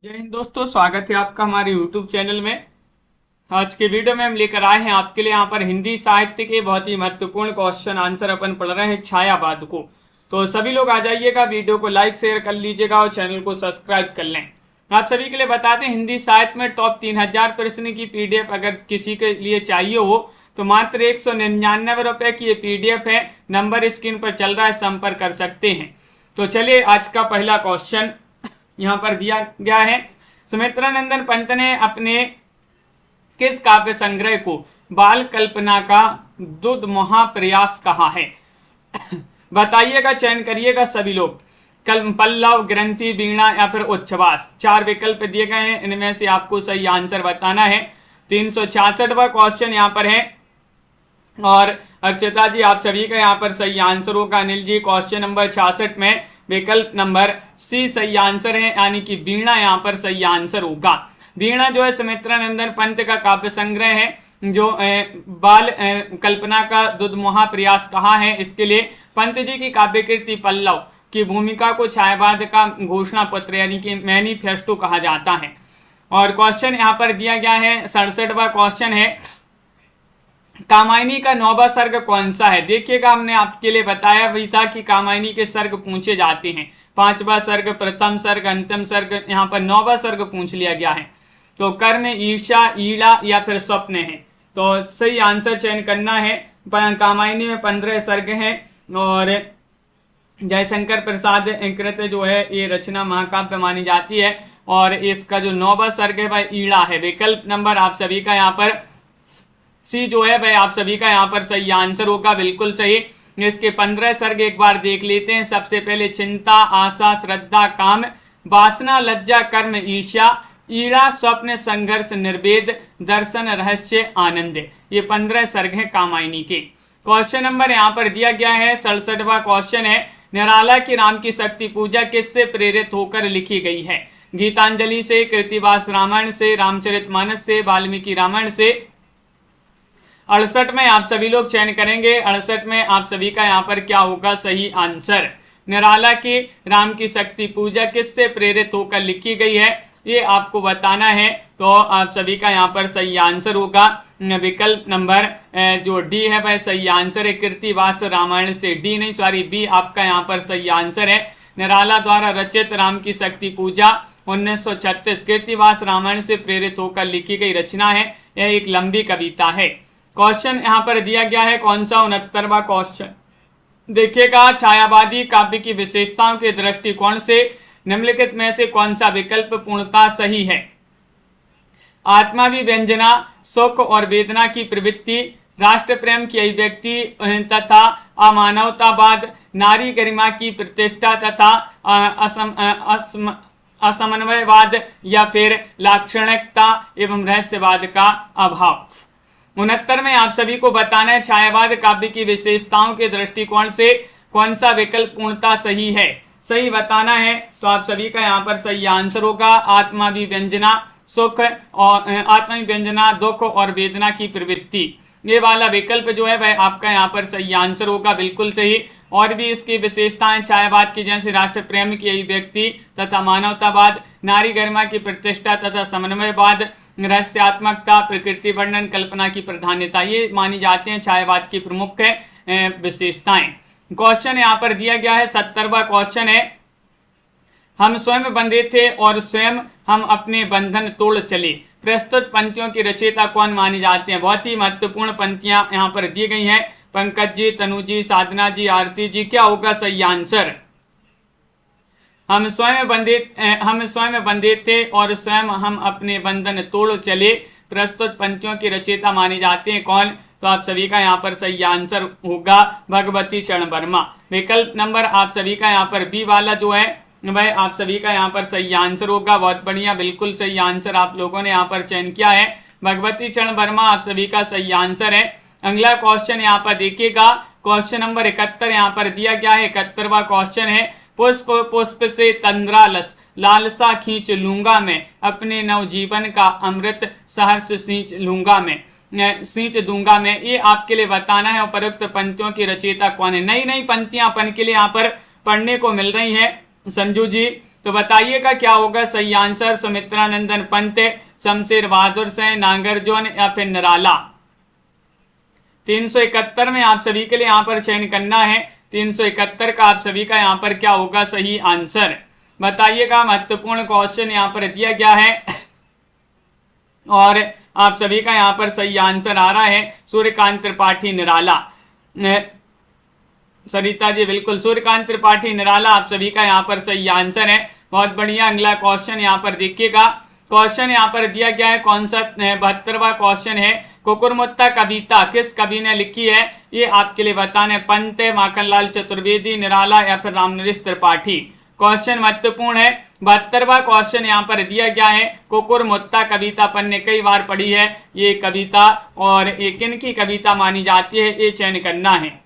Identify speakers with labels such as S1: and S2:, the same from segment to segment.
S1: जय हिंद दोस्तों, स्वागत है आपका हमारे YouTube चैनल में। आज के वीडियो में हम लेकर आए हैं आपके लिए यहाँ पर हिंदी साहित्य के बहुत ही महत्वपूर्ण क्वेश्चन आंसर अपन पढ़ रहे हैं छायावाद को। तो सभी लोग आ जाइएगा, वीडियो को लाइक शेयर कर लीजिएगा और चैनल को सब्सक्राइब कर लें। आप सभी के लिए बताते हैं, हिंदी साहित्य में टॉप 3000 प्रश्न की PDF अगर किसी के लिए चाहिए हो तो मात्र 199 रुपये की ये PDF है। नंबर स्क्रीन पर चल रहा है, संपर्क कर सकते हैं। तो चलिए, आज का पहला क्वेश्चन यहाँ पर दिया गया है। सुमित्रानंदन पंत ने अपने किस काव्य संग्रह को बाल कल्पना का दुध महाप्रयास कहा है? बताइएगा, चयन करिएगा सभी लोग। पल्लव, ग्रंथि, वीणा या फिर उच्छ्वास। 4 विकल्प दिए गए हैं, इनमें से आपको सही आंसर बताना है। 366वां क्वेश्चन यहाँ पर है और अर्चिता जी आप सभी का यहाँ पर सही आंसर होगा। अनिल जी, क्वेश्चन नंबर 66 में विकल्प नंबर सी सही आंसर है, यानी कि वीणा यहाँ पर सही आंसर होगा। वीणा जो है सुमित्रानंदन पंत का काव्य संग्रह है जो बाल कल्पना का दुध महाप्रयास कहा है। इसके लिए पंत जी की काव्य कृति पल्लव की भूमिका को छायावाद का घोषणा पत्र यानी कि मैनिफेस्टो कहा जाता है। और क्वेश्चन यहाँ पर दिया गया है, 67वां क्वेश्चन है, कामायनी का 9वां सर्ग कौन सा है? देखिएगा, हमने आपके लिए बताया भी था कि कामायनी के सर्ग पूछे जाते हैं। 5वां सर्ग, प्रथम सर्ग, अंतिम सर्ग, यहाँ पर 9वां सर्ग पूछ लिया गया है। तो कर्म, ईर्षा, ईड़ा या फिर स्वप्न है। तो सही आंसर चयन करना है। कामायनी में 15 सर्ग हैं और जयशंकर प्रसाद कृत जो है ये रचना महाकाव्य मानी जाती है। और इसका जो 9वां सर्ग है वह ईड़ा है। विकल्प नंबर आप सभी का यहाँ पर सी जो है वह आप सभी का यहाँ पर सही आंसर होगा, बिल्कुल सही। इसके 15 सर्ग एक बार देख लेते हैं। सबसे पहले चिंता, आशा, श्रद्धा, काम, वासना, लज्जा, कर्म, ईर्ष्या, ईड़ा, स्वप्न, संघर्ष, निर्वेद, दर्शन, रहस्य, आनंद। ये 15 सर्ग हैं कामायनी के। क्वेश्चन नंबर यहाँ पर दिया गया है, 67वां क्वेश्चन है, निराला की राम की शक्ति पूजा किससे प्रेरित होकर लिखी गई है? गीतांजलि से, कृतिवास रामायण से, रामचरितमानस से, वाल्मीकि रामायण से। 68 में आप सभी लोग चयन करेंगे। 68 में आप सभी का यहाँ पर क्या होगा सही आंसर? निराला की राम की शक्ति पूजा किससे प्रेरित होकर लिखी गई है, ये आपको बताना है। तो आप सभी का यहाँ पर सही आंसर होगा विकल्प नंबर जो डी है वह सही आंसर है, कृतिवास रामायण से। डी नहीं, सॉरी, बी आपका यहाँ पर सही आंसर है। निराला द्वारा रचित राम की शक्ति पूजा 1936 कृतिवास रामायण से प्रेरित होकर लिखी गई रचना है। यह एक लंबी कविता है। क्वेश्चन यहाँ पर दिया गया है कौन सा? 69वां क्वेश्चन देखिएगा, छायावादी काव्य की विशेषताओं के दृष्टिकोण से निम्नलिखित में से कौन सा विकल्प पूर्णतः सही है? आत्माभिव्यंजना, सुख और वेदना की प्रवृत्ति, राष्ट्र प्रेम की अभिव्यक्ति तथा अमानवतावाद, नारी गरिमा की प्रतिष्ठा तथा असमन्वयवाद या फिर लाक्षणिकता एवं रहस्यवाद का अभाव। 69 में आप सभी को बताना है, छायावाद काव्य की विशेषताओं के दृष्टिकोण से कौन सा विकल्प पूर्णतः सही है? सही बताना है। तो आप सभी का यहाँ पर सही आंसर होगा आत्माभिव्यंजना, सुख और आत्माभिव्यंजना, दुख और वेदना की प्रवृत्ति। ये वाला विकल्प जो है वह आपका यहाँ पर सही आंसर होगा, बिल्कुल सही। और भी इसकी विशेषताएं छायावाद की जैसे राष्ट्र प्रेम की अभिव्यक्ति तथा मानवतावाद, नारी गरिमा की प्रतिष्ठा तथा समन्वयवाद, रहस्यात्मकता, प्रकृति वर्णन, कल्पना की प्राधान्यता, ये मानी जाती हैं छायावाद की प्रमुख विशेषताएं। क्वेश्चन यहाँ पर दिया गया है, 70वां क्वेश्चन है, हम स्वयं बंधे थे और स्वयं हम अपने बंधन तोड़ चले। प्रस्तुत पंक्तियों की रचयिता कौन मानी जाते हैं? बहुत ही महत्वपूर्ण पंक्तियां यहाँ पर दी गई हैं। पंकज जी, तनु जी, साधना जी, आरती जी, क्या होगा सही आंसर? हम स्वयं बंधे थे और स्वयं हम अपने बंधन तोड़ चले। प्रस्तुत पंक्तियों की रचयिता माने जाते हैं कौन? तो आप सभी का यहाँ पर सही आंसर होगा भगवती चरण वर्मा। विकल्प नंबर आप सभी का यहाँ पर बी वाला जो है वह आप सभी का यहाँ पर सही आंसर होगा। बहुत बढ़िया, बिल्कुल सही आंसर आप लोगों ने यहाँ पर चयन किया है। भगवती चरण वर्मा आप सभी का सही आंसर है। अगला क्वेश्चन यहाँ पर देखिएगा, क्वेश्चन नंबर 71 यहाँ पर दिया गया है। 71वां क्वेश्चन है, पुष्प पुष्प से तंद्रालस लालसा खींच लूंगा मैं, अपने नवजीवन का अमृत सहर्ष सींच दूंगा मैं। ये आपके लिए बताना है उपरोक्त पंक्तियों की रचयिता कौन है। नई नई पंक्तियां अपन के लिए यहाँ पर पढ़ने को मिल रही हैं। संजू जी। तो बताइएगा क्या होगा सही आंसर। सुमित्रा नंदन पंत, शमशेर बहादुर सिंह, नागरजोन या फिर निराला। 371 में आप सभी के लिए यहाँ पर चयन करना है। 371 का आप सभी का यहाँ पर क्या होगा सही आंसर बताइएगा। महत्वपूर्ण क्वेश्चन यहाँ पर दिया गया है और आप सभी का यहाँ पर सही आंसर आ रहा है सूर्यकांत त्रिपाठी निराला। सरिता जी बिल्कुल, सूर्यकांत त्रिपाठी निराला आप सभी का यहाँ पर सही आंसर है। बहुत बढ़िया। अगला क्वेश्चन यहाँ पर देखिएगा। क्वेश्चन यहाँ पर दिया गया है कौन सा 72वां क्वेश्चन है। कुकुरमुत्ता कविता किस कवि ने लिखी है, ये आपके लिए बताना है। पंत, माखनलाल चतुर्वेदी, निराला या फिर रामनरेश त्रिपाठी। क्वेश्चन महत्वपूर्ण है। 72वां क्वेश्चन यहाँ पर दिया गया है। कुकुरमुत्ता कविता अपन ने कई बार पढ़ी है ये कविता, और ये किन की कविता मानी जाती है ये चयन करना है।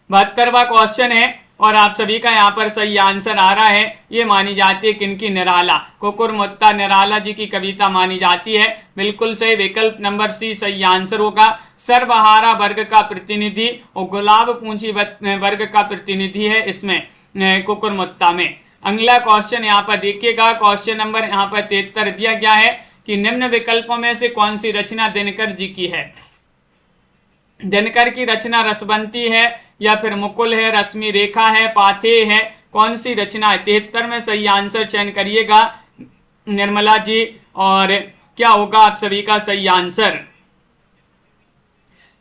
S1: 72वां क्वेश्चन है और आप सभी का यहाँ पर सही आंसर आ रहा है। ये मानी जाती है किनकी, निराला। कुकुरमुत्ता निराला जी की कविता मानी जाती है। बिल्कुल सही, विकल्प नंबर सी सही आंसर होगा। सर्वहारा वर्ग का प्रतिनिधि और गुलाब पूंछी वर्ग का प्रतिनिधि है इसमें कुकुरमुत्ता में। अगला क्वेश्चन यहाँ पर देखिएगा। क्वेश्चन नंबर यहाँ पर 73 दिया गया है कि निम्न विकल्पों में से कौन सी रचना दिनकर जी की है। दिनकर की रचना रसबंती है या फिर मुकुल है, रश्मि रेखा है, पाथेय है, कौन सी रचना है। 73 में सही आंसर चयन करिएगा निर्मला जी, और क्या होगा आप सभी का सही आंसर।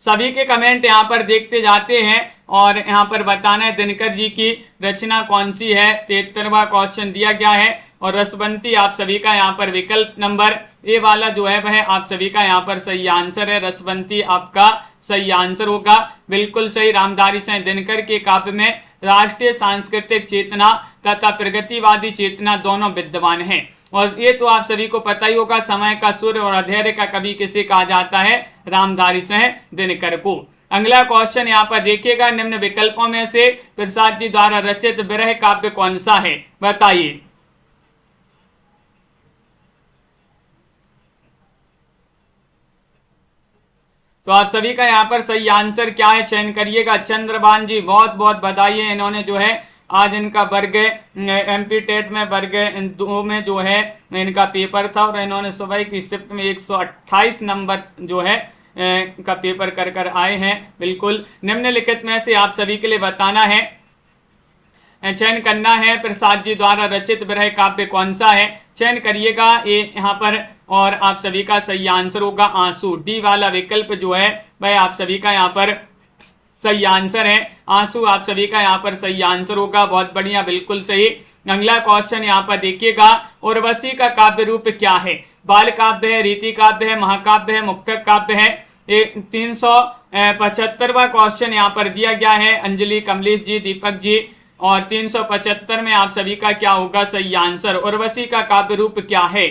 S1: सभी के कमेंट यहाँ पर देखते जाते हैं और यहाँ पर बताना है दिनकर जी की रचना कौन सी है। 73वां क्वेश्चन दिया गया है और रसबंती आप सभी का यहाँ पर विकल्प नंबर ए वाला जो है वह आप सभी का यहाँ पर सही आंसर है। रसबंती आपका सही आंसर होगा। बिल्कुल सही। रामधारी सिंह दिनकर के काव्य में राष्ट्रीय सांस्कृतिक चेतना तथा प्रगतिवादी चेतना दोनों विद्यमान हैं। और ये तो आप सभी को पता ही होगा, समय का सूर्य और अधैर्य का कवि किसे कहा जाता है, रामधारी सिंह दिनकर को। अगला क्वेश्चन यहाँ पर देखिएगा। निम्न विकल्पों में से प्रसाद जी द्वारा रचित विरह काव्य कौन सा है बताइए। तो आप सभी का यहाँ पर सही आंसर क्या है चयन करिएगा। चंद्रबान जी बहुत बहुत बधाई है, इन्होंने जो है आज इनका वर्ग एमपी टेट में वर्ग 2 में जो है इनका पेपर था और इन्होंने सुबह की शिफ्ट में 128 नंबर जो है का पेपर कर आए हैं। बिल्कुल। निम्नलिखित में से आप सभी के लिए बताना है, चयन करना है प्रसाद जी द्वारा रचित विरह काव्य कौन सा है। चयन करिएगा ये यहाँ पर, और आप सभी का सही आंसर होगा आंसू। डी वाला विकल्प जो है वह आप सभी का यहाँ पर सही आंसर है। आंसू आप सभी का यहाँ पर सही आंसर होगा। बहुत बढ़िया, बिल्कुल सही। अगला क्वेश्चन यहाँ पर देखिएगा। उर्वशी का काव्य रूप क्या है। बाल काव्य है, रीति काव्य है, महाकाव्य है, मुक्तक काव्य है। ये 375वां क्वेश्चन यहाँ पर दिया गया है अंजलि, कमलेश जी, दीपक जी, और 375 में आप सभी का क्या होगा सही आंसर। उर्वशी का काव्य रूप क्या है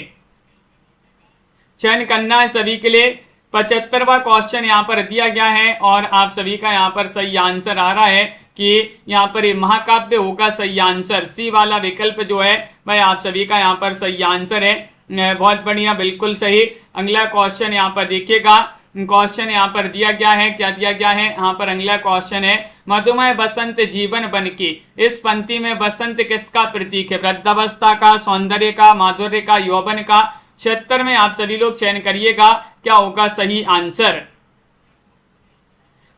S1: चयन करना है सभी के लिए। 75वां क्वेश्चन यहाँ पर दिया गया है और आप सभी का यहाँ पर सही आंसर आ रहा है कि यहाँ पर ये महाकाव्य होगा सही आंसर। सी वाला विकल्प जो है वह आप सभी का यहाँ पर सही आंसर है। बहुत बढ़िया, बिल्कुल सही। अगला क्वेश्चन यहाँ पर देखिएगा। क्वेश्चन यहाँ पर दिया गया है, क्या दिया गया है यहाँ पर। अगला क्वेश्चन है मधुमय बसंत जीवन बन की इस पंक्ति में बसंत किसका प्रतीक है। वृद्धावस्था का, सौंदर्य का, माधुर्य का, यौवन का। 76 में आप सभी लोग चयन करिएगा क्या होगा सही आंसर।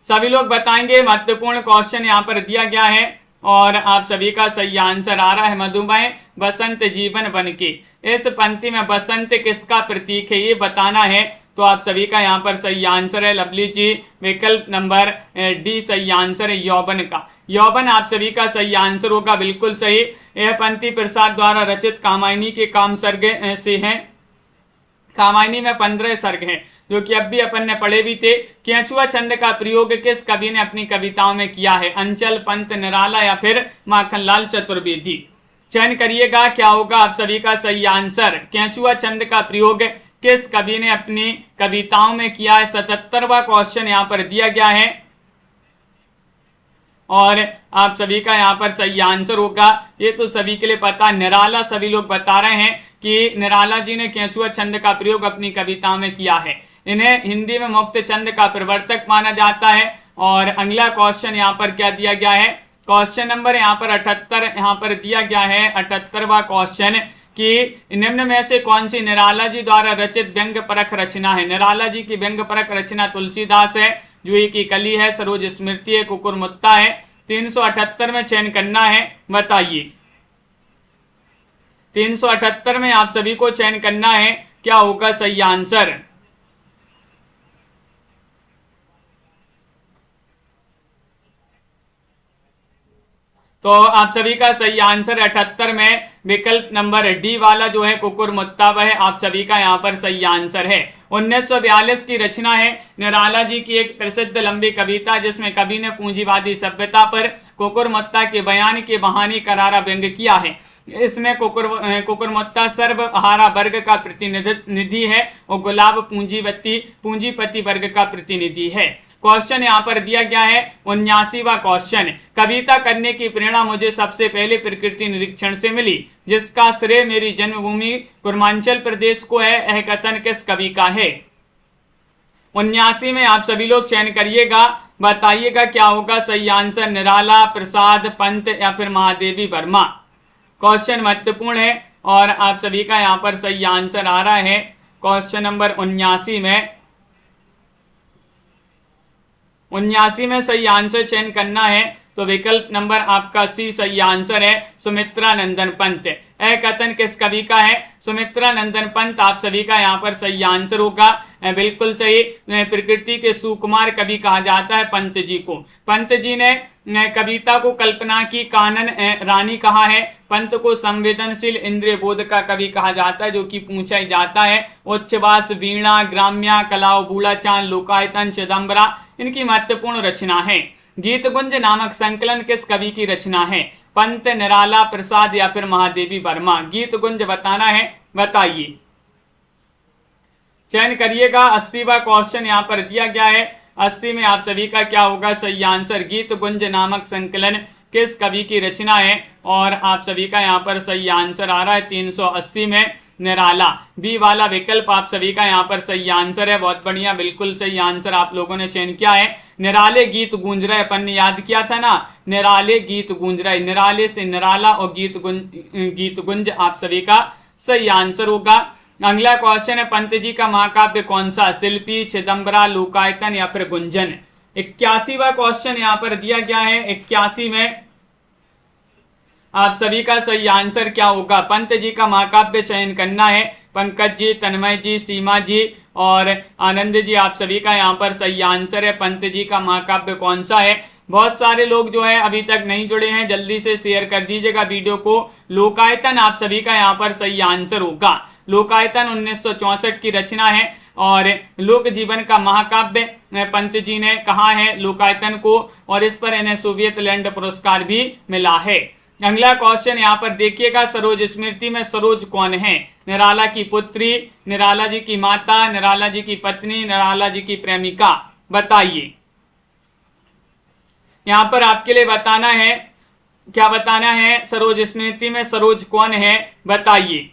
S1: सभी लोग बताएंगे। महत्वपूर्ण क्वेश्चन यहाँ पर दिया गया है और आप सभी का सही आंसर आ रहा है मधुमय बसंत जीवन बन की इस पंक्ति में बसंत किसका प्रतीक है ये बताना है। तो आप सभी का यहाँ पर सही आंसर है लवली जी, विकल्प नंबर डी सही आंसर है यौवन का। यौवन आप सभी का सही आंसर होगा। बिल्कुल सही। यह पंक्ति प्रसाद द्वारा रचित कामायनी के काम सर्ग से है। कामायनी में 15 सर्ग हैं जो कि अब भी अपन ने पढ़े भी थे। केंचुआ छंद का प्रयोग किस कवि ने अपनी कविताओं में किया है। अंचल, पंत, निराला या फिर माखनलाल चतुर्वेदी। चयन करिएगा क्या होगा आप सभी का सही आंसर। केंचुआ छंद का प्रयोग किस कवि ने अपनी कविताओं में किया है। 77वां क्वेश्चन यहाँ पर दिया गया है और आप सभी का यहाँ पर सही आंसर होगा। ये तो सभी के लिए पता, निराला। सभी लोग बता रहे हैं कि निराला जी ने केंचुआ छंद का प्रयोग अपनी कविताओं में किया है। इन्हें हिंदी में मुक्त छंद का प्रवर्तक माना जाता है। और अगला क्वेश्चन यहाँ पर क्या दिया गया है क्वेश्चन नंबर यहाँ पर 78 यहाँ पर दिया गया है 78वां क्वेश्चन कि निम्न में से कौन सी निराला जी द्वारा रचित व्यंग्य परक रचना है। निराला जी की व्यंग्य परक रचना तुलसीदास है, जूही की कली है, सरोज स्मृति है, कुकुरमुत्ता है। 378 में चयन करना है, बताइए। 378 में आप सभी को चयन करना है, क्या होगा सही आंसर। तो आप सभी का सही आंसर 78 में विकल्प नंबर डी वाला जो है कुकुरमुत्ता वह आप सभी का यहाँ पर सही आंसर है। 1942 की रचना है निराला जी की एक प्रसिद्ध लंबी कविता, जिसमें कवि ने पूंजीवादी सभ्यता पर कुकुरमुत्ता के बयान के बहाने करारा व्यंग्य किया है। इसमें कुकुरमुत्ता सर्वहारा वर्ग का प्रतिनिधि है और गुलाब पूंजीपति वर्ग का प्रतिनिधि है। क्वेश्चन यहाँ पर दिया गया है 79वां क्वेश्चन, कविता करने की प्रेरणा मुझे सबसे पहले प्रकृति निरीक्षण से मिली, जिसका श्रेय मेरी जन्मभूमि पूर्वांचल प्रदेश को है, यह कथन किस कवि का है। 79 में आप सभी लोग चयन करिएगा, बताइएगा क्या होगा सही आंसर। निराला, प्रसाद, पंत या फिर महादेवी वर्मा। क्वेश्चन महत्वपूर्ण है और आप सभी का यहाँ पर सही आंसर आ रहा है क्वेश्चन नंबर 79 में। 79 में सही आंसर चयन करना है, तो विकल्प नंबर आपका सी सही आंसर है, सुमित्रा नंदन पंत। यह कथन किस कवि का है। सुमित्रा नंदन पंत आप सभी का यहाँ पर सही आंसर होगा, बिल्कुल सही। प्रकृति के सुकुमार कवि कहा जाता है पंत जी को। पंत जी ने कविता को कल्पना की कानन रानी कहा है। पंत को संवेदनशील इंद्रिय बोध का कवि कहा जाता है, जो कि पूछा ही जाता है। उच्छ्वास, वीणा, ग्राम्या, कलाओ, बूढ़ा चांद, लोकायतन, चिदम्बरा इनकी महत्वपूर्ण रचना है। गीतगुंज नामक संकलन किस कवि की रचना है। पंत, निराला, प्रसाद या फिर महादेवी वर्मा। गीतगुंज बताना है, बताइए। चयन करिएगा। 80वां क्वेश्चन यहाँ पर दिया गया है। 80 में आप सभी का क्या होगा सही आंसर। गीतगुंज नामक संकलन किस कवि की रचना है, और आप सभी का यहाँ पर सही आंसर आ रहा है 380 में निराला। बी वाला विकल्प आप सभी का यहाँ पर सही आंसर है। बहुत बढ़िया, बिल्कुल सही आंसर आप लोगों ने चयन किया है। निराले गीत गूंज रहे, अपन ने याद किया था ना, निराले गीत गूंज रहे, निराले से निराला और गीत गुंज आप सभी का सही आंसर होगा। अगला क्वेश्चन है, पंत जी का महाकाव्य कौन सा। शिल्पी, चिदम्बरा, लोकायतन या फिर गुंजन। 81वां क्वेश्चन यहाँ पर दिया गया है। 81 में आप सभी का सही आंसर क्या होगा। पंत जी का महाकाव्य चयन करना है। पंकज जी, तन्मय जी, सीमा जी और आनंद जी आप सभी का यहाँ पर सही आंसर है। पंत जी का महाकाव्य कौन सा है। बहुत सारे लोग जो है अभी तक नहीं जुड़े हैं, जल्दी से शेयर कर दीजिएगा वीडियो को। लोकायतन आप सभी का यहाँ पर सही आंसर होगा। लोकायतन 1964 की रचना है और लोक जीवन का महाकाव्य पंत जी ने कहा है लोकायतन को, और इस पर इन्हें सोवियत लैंड पुरस्कार भी मिला है। अगला क्वेश्चन यहाँ पर देखिएगा, सरोज स्मृति में सरोज कौन है। निराला की पुत्री, निराला जी की माता, निराला जी की पत्नी, निराला जी की प्रेमिका। बताइए। यहाँ पर आपके लिए बताना है, क्या बताना है। सरोज स्मृति में सरोज कौन है, बताइए।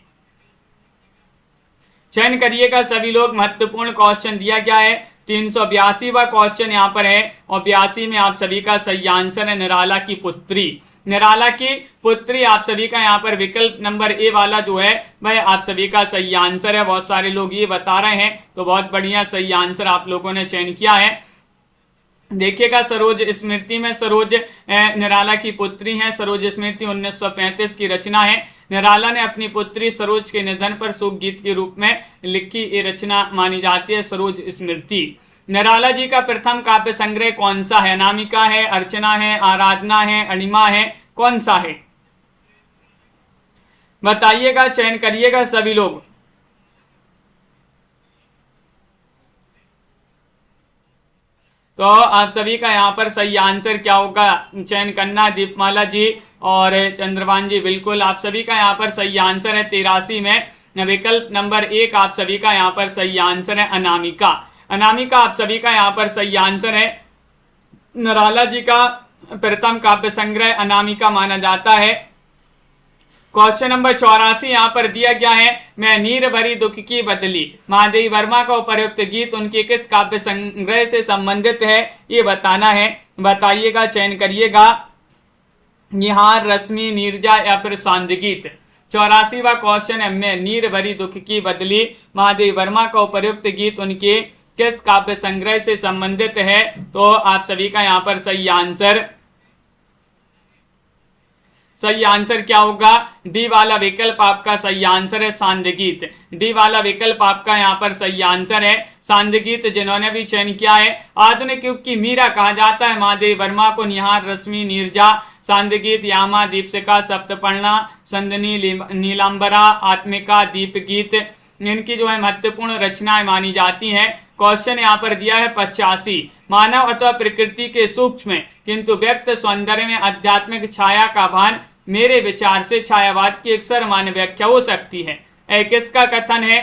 S1: चयन करिएगा सभी लोग। महत्वपूर्ण क्वेश्चन दिया गया है। 382वां क्वेश्चन यहाँ पर है और 82 में आप सभी का सही आंसर है निराला की पुत्री। निराला की पुत्री आप सभी का यहाँ पर विकल्प नंबर ए वाला जो है वह आप सभी का सही आंसर है। बहुत सारे लोग ये बता रहे हैं, तो बहुत बढ़िया सही आंसर आप लोगों ने चयन किया है। देखिएगा, सरोज स्मृति में सरोज निराला की पुत्री हैं। सरोज स्मृति 1935 की रचना है। निराला ने अपनी पुत्री सरोज के निधन पर शोक गीत के रूप में लिखी ये रचना मानी जाती है, सरोज स्मृति। निराला जी का प्रथम काव्य संग्रह कौन सा है। अनामिका है, अर्चना है, आराधना है, अणिमा है, कौन सा है, बताइएगा। चयन करिएगा सभी लोग। तो आप सभी का यहाँ पर सही आंसर क्या होगा, चयन करना। दीपमाला जी और चंद्रभान जी, बिल्कुल आप सभी का यहाँ पर सही आंसर है। 83 में विकल्प नंबर 1 आप सभी का यहाँ पर सही आंसर है, अनामिका। अनामिका आप सभी का यहाँ पर सही आंसर है। निराला जी का प्रथम काव्य संग्रह अनामिका माना जाता है। क्वेश्चन नंबर 84 यहाँ पर दिया गया है, मैं नीर भरी दुख की बदली। महादेवी वर्मा का उपयुक्त गीत उनके किस काव्य संग्रह से संबंधित है, ये बताना है। बताइएगा, चयन करिएगा। निहार, रश्मि, नीरजा या फिर सांदगीत। 84वां क्वेश्चन है में नीर भरी दुख की बदली महादेव वर्मा का उपयुक्त गीत उनके किस काव्य संग्रह से संबंधित है? तो आप सभी का यहाँ पर सही आंसर क्या होगा? डी वाला विकल्प आपका सही आंसर है, सांदगीत। डी वाला विकल्प आपका यहाँ पर सही आंसर है, सांदगीत, जिन्होंने भी चयन किया है। आधुनिक युग की मीरा कहा जाता है महादेव वर्मा को। निहार, रश्मि, नीरजा, सांदगीत, यामा, दीपशिखा, सप्तपर्णा, संदनी, नीलांबरा, आत्मिका, दीपगीत, इनकी जो है महत्वपूर्ण रचनाएं मानी जाती हैं। क्वेश्चन यहाँ पर दिया है 85। मानव अथवा प्रकृति के सूक्ष्म किंतु व्यक्त सौंदर्य में आध्यात्मिक छाया का भान मेरे विचार से छायावाद की एक सर्वमान्य व्याख्या हो सकती है। किसका कथन है?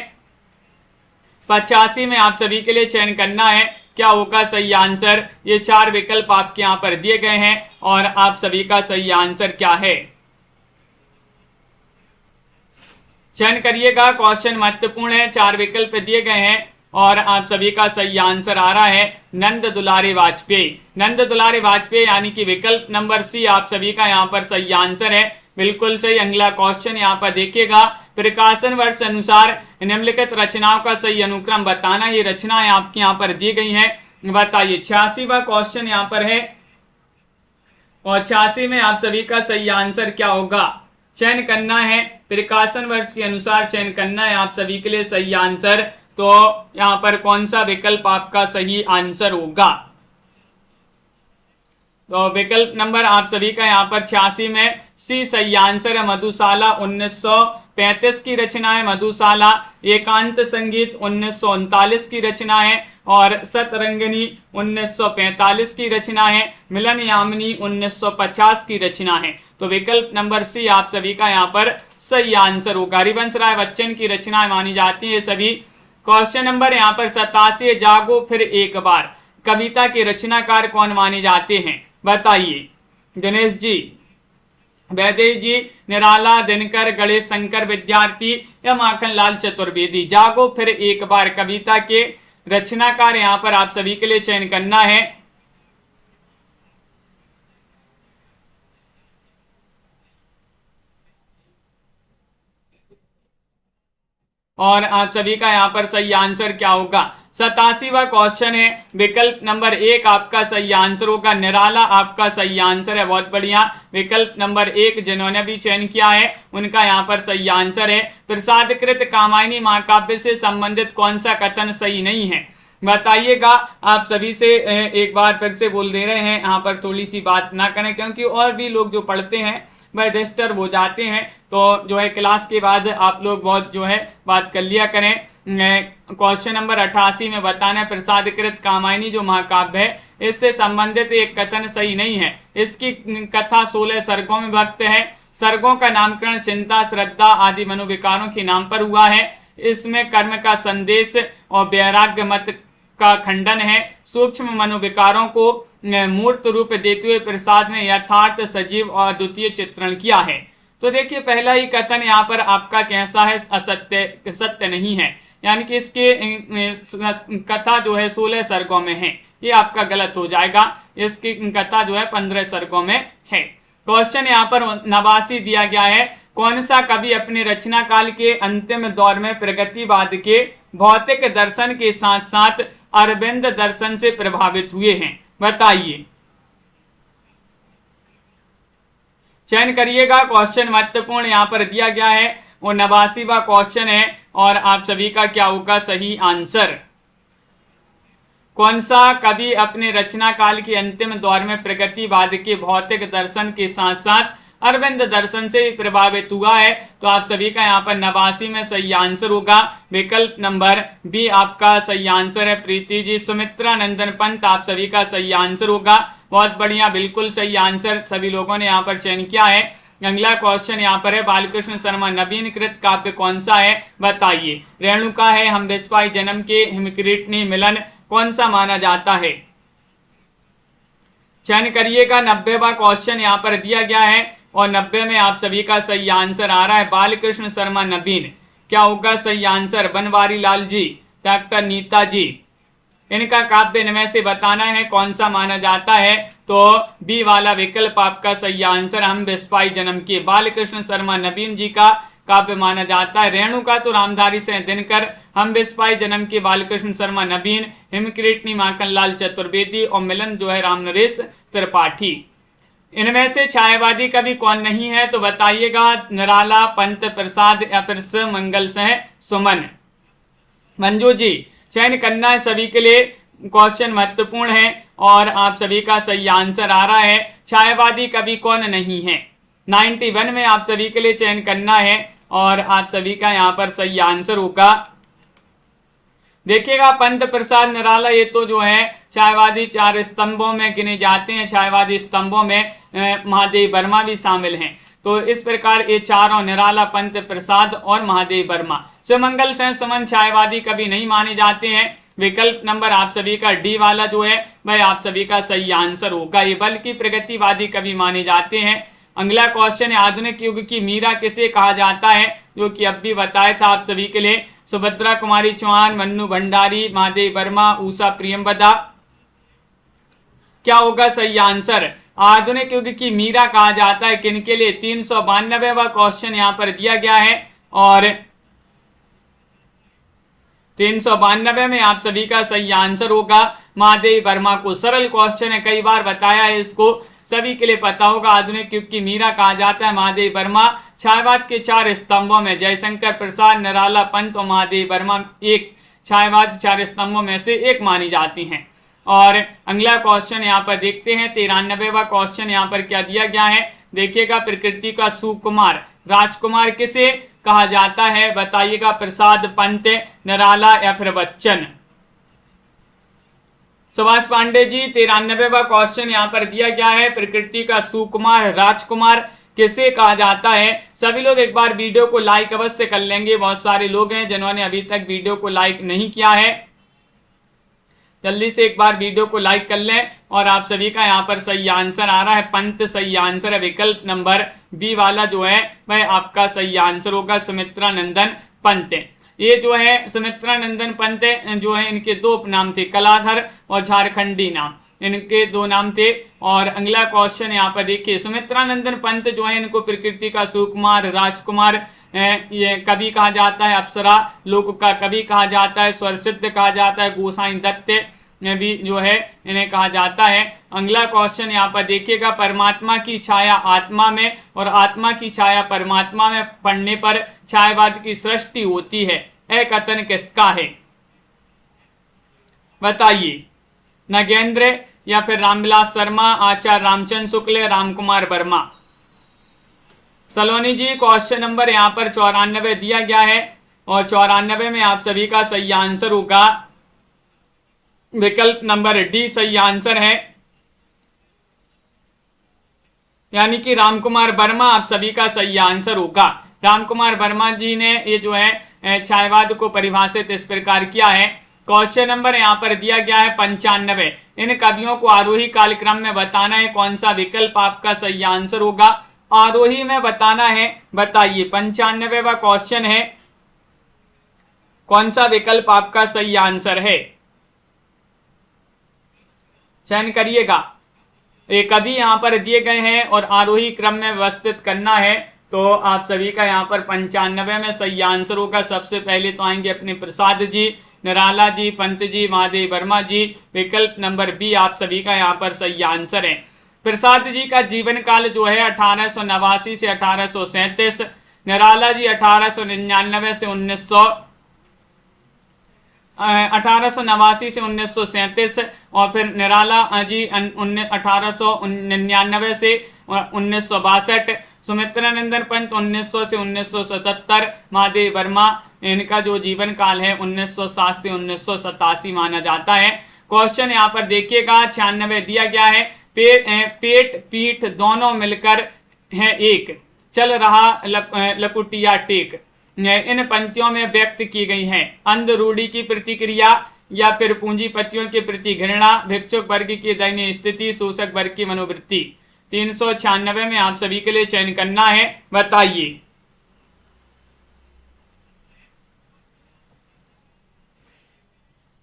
S1: 85 में आप सभी के लिए चयन करना है, क्या होगा सही आंसर? ये 4 विकल्प आपके यहाँ पर दिए गए हैं और आप सभी का सही आंसर क्या है चयन करिएगा। क्वेश्चन महत्वपूर्ण है, 4 विकल्प दिए गए हैं और आप सभी का सही आंसर आ रहा है नंद दुलारी वाजपेयी। नंद दुलारी वाजपेयी यानी कि विकल्प नंबर सी आप सभी का यहाँ पर सही आंसर है, बिल्कुल सही। अगला क्वेश्चन यहाँ पर देखिएगा, प्रकाशन वर्ष अनुसार निम्नलिखित रचनाओं का सही अनुक्रम बताना। ये रचनाएं आपके यहाँ पर दी गई हैं, बताइए। 86वां क्वेश्चन यहाँ पर है और 86 में आप सभी का सही आंसर क्या होगा? चयन करना है, प्रकाशन वर्ष के अनुसार चयन करना है आप सभी के लिए सही आंसर। तो यहाँ पर कौन सा विकल्प आपका सही आंसर होगा? तो विकल्प नंबर आप सभी का यहाँ पर 86 में सी सही आंसर है, मधुशाला 1935 की रचना है। मधुशाला एकांत संगीत 1939 की रचना है और सतरंगिनी 1945 की रचना है। मिलन यामिनी 1950 की रचना है। तो विकल्प नंबर सी आप सभी का यहाँ पर सही आंसर होगा। हरिवंश राय बच्चन की रचनाएं मानी जाती है सभी। क्वेश्चन नंबर यहाँ पर 87, जागो फिर एक बार कविता के रचनाकार कौन माने जाते हैं? बताइए। गणेश जी, वैदेही जी, निराला, दिनकर, गणेश शंकर विद्यार्थी या माखन लाल चतुर्वेदी। जागो फिर एक बार कविता के रचनाकार यहाँ पर आप सभी के लिए चयन करना है। और आप सभी का यहाँ पर सही आंसर क्या होगा? 87वां क्वेश्चन है, विकल्प नंबर 1 आपका सही आंसर होगा, निराला आपका सही आंसर है। बहुत बढ़िया, विकल्प नंबर 1 जिन्होंने भी चयन किया है उनका यहाँ पर सही आंसर है। प्रसादकृत कामायनी महाकाव्य से संबंधित कौन सा कथन सही नहीं है? बताइएगा। आप सभी से एक बार फिर से बोल दे रहे हैं, यहाँ पर थोड़ी सी बात ना करें क्योंकि और भी लोग जो पढ़ते हैं वह डिस्टर्ब हो जाते हैं। तो जो है क्लास के बाद आप लोग बहुत जो है बात कर लिया करें। क्वेश्चन नंबर 88 में बताना है, प्रसादकृत कामायनी जो महाकाव्य है इससे संबंधित एक कथन सही नहीं है। इसकी कथा 16 सर्गों में भक्त है। सर्गों का नामकरण चिंता, श्रद्धा आदि मनोविकारों के नाम पर हुआ है। इसमें कर्म का संदेश और वैराग्य मत का खंडन है। सूक्ष्म मनोविकारों को मूर्त रूप देते हुए प्रसाद ने यथार्थ, सजीव और अद्वितीय चित्रण किया है। तो देखिए, पहला ही कथन यहाँ पर आपका कैसा है? असत्य, सत्य नहीं है, यानी कि इसके कथा जो है 16 सर्गों में है, ये आपका गलत हो जाएगा। इसकी कथा जो है 15 सर्गों में है। क्वेश्चन यहाँ पर 89 दिया गया है, कौन सा कवि अपने रचना काल के अंतिम दौर में प्रगतिवाद के भौतिक दर्शन के साथ साथ अरविंद दर्शन से प्रभावित हुए हैं? बताइए, चयन करिएगा। क्वेश्चन महत्वपूर्ण यहाँ पर दिया गया है, वो 89वां क्वेश्चन है और आप सभी का क्या होगा सही आंसर? कौन सा कवि अपने रचना काल के अंतिम दौर में प्रगतिवाद के भौतिक दर्शन के साथ साथ अरविंद दर्शन से प्रभावित हुआ है? तो आप सभी का यहाँ पर 89 में सही आंसर होगा, विकल्प नंबर बी आपका सही आंसर है। प्रीति जी, सुमित्रा नंदन पंत आप सभी का सही आंसर होगा। बहुत बढ़िया, बिल्कुल सही आंसर सभी लोगों ने यहाँ पर चयन किया है। अगला क्वेश्चन यहाँ पर है, बालकृष्ण शर्मा नवीनकृत काव्य कौन सा है? बताइए। रेणुका है, हम बिस्वाई जन्म के, हिमकिरीटनी, मिलन, कौन सा माना जाता है? चयन करिएगा। 90वां क्वेश्चन यहाँ पर दिया गया है और 90 में आप सभी का सही आंसर आ रहा है बालकृष्ण शर्मा नवीन। क्या होगा सही आंसर? बनवारी लाल जी, डॉक्टर नीता जी, इनका काव्य इनमें से बताना है कौन सा माना जाता है। तो बी वाला विकल्प आपका सही आंसर। हम बिस्पाई जन्म के बालकृष्ण शर्मा नबीन जी का काव्य माना जाता है। रेणुका तो रामधारी से दिनकर, हम बिस्पाई जन्म के बालकृष्ण शर्मा नबीन, हिमकिरीटनी माखनलाल चतुर्वेदी और मिलन जो है रामनरेश त्रिपाठी। इनमें से छायावादी कवि कौन नहीं है तो बताइएगा। निराला, पंत प्रसाद या फिर मंगल सिंह सुमन। मंजू जी चयन करना है, सभी के लिए क्वेश्चन महत्वपूर्ण है और आप सभी का सही आंसर आ रहा है। छायावादी कवि कौन नहीं है 91 में आप सभी के लिए चयन करना है और आप सभी का यहाँ पर सही आंसर होगा। देखिएगा पंत प्रसाद निराला ये तो जो है छायावादी 4 स्तंभों में गिने जाते हैं। छायावादी स्तंभों में महादेव वर्मा भी शामिल हैं। तो इस प्रकार ये चारों निराला, पंत प्रसाद और महादेव वर्मा। सुमंगल सिंह सुमन छायावादी कभी नहीं माने जाते हैं। विकल्प नंबर आप सभी का डी वाला जो है वह आप सभी का सही आंसर होगा। ये बल्कि प्रगतिवादी कवि माने जाते हैं। अगला क्वेश्चन है, आधुनिक युग की मीरा किसे कहा जाता है, जो कि अब भी बताया था आप सभी के लिए। सुभद्रा कुमारी चौहान, मन्नू भंडारी, महादेव वर्मा, उषा प्रियंवदा। क्या होगा सही आंसर? आधुनिक युग की मीरा कहा जाता है किनके लिए? 392वां क्वेश्चन यहाँ पर दिया गया है और 392 में आप सभी का सही आंसर होगा महादेव वर्मा को। सरल क्वेश्चन है, कई बार बताया है इसको, सभी के लिए पता होगा। आधुनिक युग की मीरा कहा जाता है महादेव वर्मा। छायावाद के 4 स्तंभों में जयशंकर प्रसाद, निराला, पंत और महादेव वर्मा एक छायावाद 4 स्तंभों में से एक मानी जाती हैं। और अगला क्वेश्चन यहाँ पर देखते हैं, 93वां क्वेश्चन यहाँ पर क्या दिया गया है देखिएगा। प्रकृति का सुकुमार राजकुमार किसे कहा जाता है बताइएगा। प्रसाद, पंत, निराला या फिर बच्चन। सुभाष पांडे जी 93वां क्वेश्चन यहाँ पर दिया गया है, प्रकृति का सुकुमार राजकुमार किसे कहा जाता है। सभी लोग एक बार वीडियो को लाइक अवश्य कर लेंगे। बहुत सारे लोग हैं जिन्होंने अभी तक वीडियो को लाइक नहीं किया है, जल्दी से एक बार वीडियो को लाइक कर लें। और आप सभी का यहाँ पर सही आंसर आ रहा है पंत सही आंसर है। विकल्प नंबर बी वाला जो है वह आपका सही आंसर होगा, सुमित्रा नंदन पंत। ये जो है सुमित्रा नंदन पंत जो है इनके 2 उपनाम थे, कलाधर और झारखंडी नाम, इनके 2 नाम थे। और अगला क्वेश्चन यहाँ पर देखिए, सुमित्रा नंदन पंत जो है इनको प्रकृति का सुकुमार राजकुमार ये कवि कहा जाता है, अप्सरा लोक का कवि कहा जाता है, स्वरसिद्ध कहा जाता है, गोसाई दत्त भी जो है इन्हें कहा जाता है। अगला क्वेश्चन यहाँ पर देखिएगा, परमात्मा की छाया आत्मा में और आत्मा की छाया परमात्मा में पड़ने पर छायावाद की सृष्टि होती है, यह कथन किसका है बताइए। नगेंद्र या फिर रामविलास शर्मा, आचार्य रामचंद्र शुक्ल, रामकुमार वर्मा। सलोनी जी क्वेश्चन नंबर यहाँ पर 94 दिया गया है और 94 में आप सभी का सही आंसर होगा विकल्प नंबर डी सही आंसर है, यानी कि रामकुमार वर्मा आप सभी का सही आंसर होगा। रामकुमार वर्मा जी ने ये जो है छायावाद को परिभाषित इस प्रकार किया है। क्वेश्चन नंबर यहाँ पर दिया गया है 95, इन कवियों को आरोही कालक्रम में बताना है, कौन सा विकल्प आपका सही आंसर होगा। आरोही में बताना है, बताइए 95वां क्वेश्चन है, कौन सा विकल्प आपका सही आंसर है, चयन करिएगा। ये कभी यहाँ पर दिए गए हैं और आरोही क्रम में व्यवस्थित करना है, तो आप सभी का यहाँ पर 95 में सही आंसर होगा। सबसे पहले तो आएंगे अपने प्रसाद जी, निराला जी, पंत जी, महादेव वर्मा जी। विकल्प नंबर बी आप सभी का यहाँ पर सही आंसर है। प्रसाद जी का जीवन काल जो है 1889 से 1837, निराला जी 1899 से 1889 से 1937 और फिर निराला जी 1899 से 1962, सुमित्रा नंदन पंत 1900 से 1977, महादेव वर्मा इनका जो जीवन काल है 1907 से 1987 माना जाता है। क्वेश्चन यहाँ पर देखिएगा 96 दिया गया है, पेट पीठ दोनों मिलकर है एक, चल रहा लकुटिया टेक, इन पंक्तियों में व्यक्त की गई है अंध रूढ़ी की प्रतिक्रिया या फिर पूंजीपतियों के प्रति घृणा, भिक्षुक वर्ग की दयनीय स्थिति, शोषक वर्ग की मनोवृत्ति। 396 में आप सभी के लिए चयन करना है, बताइए।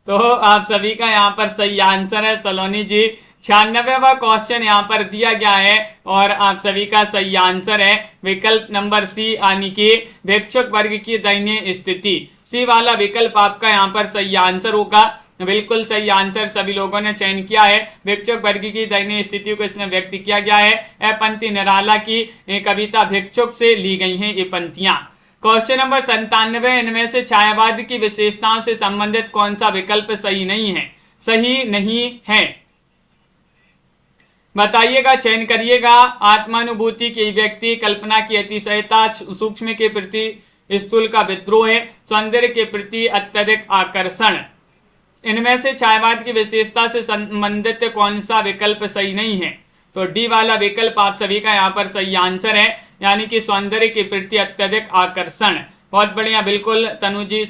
S1: तो आप सभी का यहाँ पर सही आंसर है सलोनी जी। 96वां क्वेश्चन यहाँ पर दिया गया है और आप सभी का सही आंसर है विकल्प नंबर सी, यानी कि भिक्षुक वर्ग की दयनीय स्थिति। सी वाला विकल्प आपका यहाँ पर सही आंसर होगा। बिल्कुल सही आंसर सभी लोगों ने चयन किया है। भिक्षुक वर्ग की दयनीय स्थिति को इसमें व्यक्त किया गया है। यह पंक्ति निराला की कविता भिक्षुक से ली गई हैं ये पंक्तियां। क्वेश्चन नंबर 97, इनमें से छायावाद की विशेषताओं से संबंधित कौन सा विकल्प सही नहीं है? सही नहीं है बताइएगा, चयन करिएगा। आत्मानुभूति की व्यक्ति, कल्पना की अतिशयता, सूक्ष्म के प्रति स्थूल का विद्रोह है, सौंदर्य के प्रति अत्यधिक आकर्षण। इनमें से छायावाद की विशेषता से संबंधित कौन सा विकल्प सही नहीं है? तो डी वाला विकल्प आप सभी का यहाँ पर सही आंसर है, यानी कि सौंदर्य के प्रति अत्यधिक आकर्षण। बहुत बढ़िया, बिल्कुल तनु जी